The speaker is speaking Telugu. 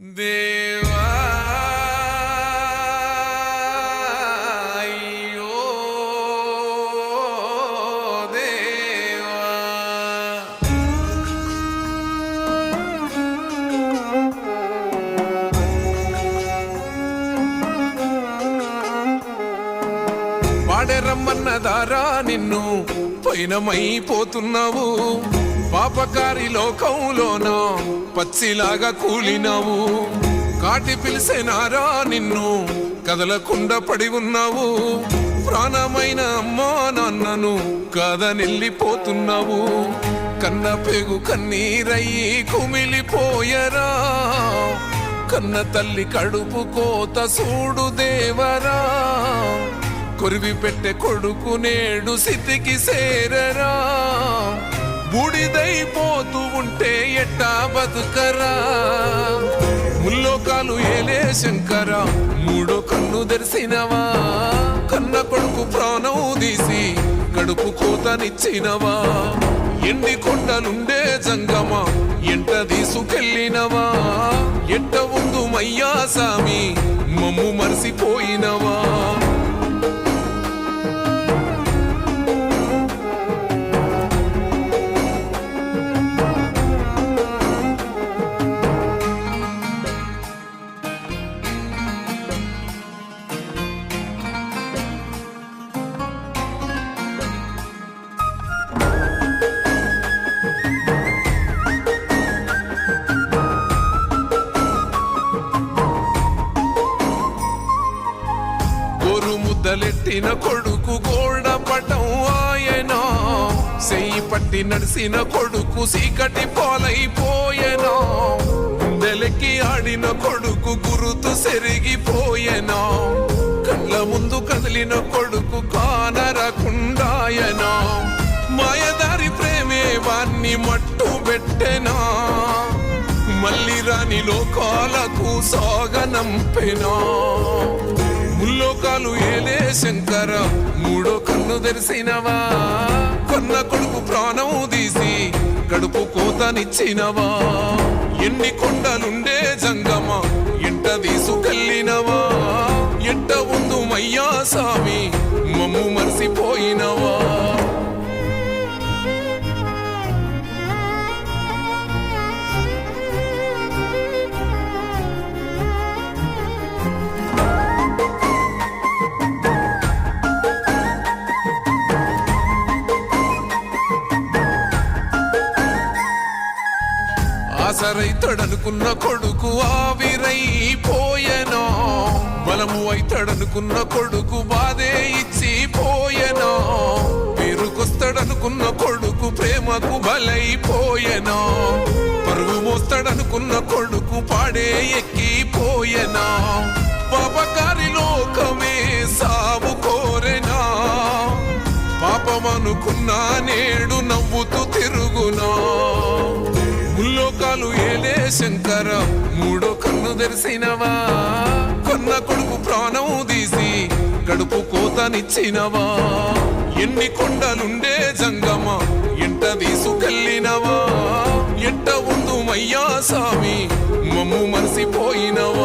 దేవా అయ్యో దేవా వాడే రమ్మన్నదారా నిన్ను పైనమైపోతున్నావు పాపకారి లోకంలోన పచ్చిలాగా కూలినావు కాటి పిలిసేనారా నిన్ను కదలకుండా పడి ఉన్నావు ప్రాణమైన అమ్మా నాన్నను కాదనెళ్ళిపోతున్నావు కన్న పేగు కన్నీరయ్యి కుమిలిపోయరా కన్న తల్లి కడుపు కోత సూడు దేవరా కొరివి పెట్టే కొడుకు నేడు స్థితికి సేరరా బూడిదైపోతూ ఉంటే ఎట్టా బతుకరా ముల్లోకాలు ఏలే శంకర మూడో కన్ను తెరిసినవా కన్న కొడుకు ప్రాణం తీసి కడుపు కోతనిచ్చినవా ఎండి కొండలుండే జంగమ ఎంట తీసుకెళ్ళినవా ఎంట ఉందు మయ్యా సామి మమ్ము మరిసిపోయినవా ముద్దలెట్టిన కొడుకు గోల్డ పటం ఆయనా సెయ్యి పట్టి నడిసిన కొడుకు సీకటి పోలైపోయెనా గుండెలెక్కి ఆడిన కొడుకు గురుతు సెరిగిపోయెనా కళ్ళ ముందు కదిలిన కొడుకు కానరకుండాయనా మాయదారి ప్రేమే వాన్ని మట్టు పెట్టెనా మళ్ళీ రాని లోకాలకు సాగనంపెనా ముల్లోకాలు ఏలే శంకర మూడో కన్ను తెరిసినవా కన్న కొడుకు ప్రాణం తీసి కడుపు కోతనిచ్చినవా ఎన్ని కొండలుండే జంగమ ఎంట తీసుకెళ్ళినవా ఎంట ఉందు మయ్యా సామి మమ్ము మరిసిపోయినవా ఆసరైతడనుకున్న కొడుకు ఆవిరైపోయెనా బలము అయితడనుకున్న కొడుకు బాధే ఇచ్చిపోయెనా పేరుకొస్తాడనుకున్న కొడుకు ప్రేమకు బలైపోయెనా పరువు మోస్తాడనుకున్న కొడుకు పాడే ఎక్కిపోయెనా పాపకారి లోకమే సాగు కోరెనా పాపమనుకున్నా నేడు నవ్వుతూ తిరుగునా ముల్లోకాలు ఏలే శంకర మూడో కన్ను తెరిసినవా కన్న కొడుకు ప్రాణం తీసి కడుపు కోతనిచ్చినవా ఎన్ని కొండలుండే జంగమ ఎంట తీసుకెళ్ళినవా ఎంట ఉందు మయ్యా సామి మమ్ము మరిసిపోయినవా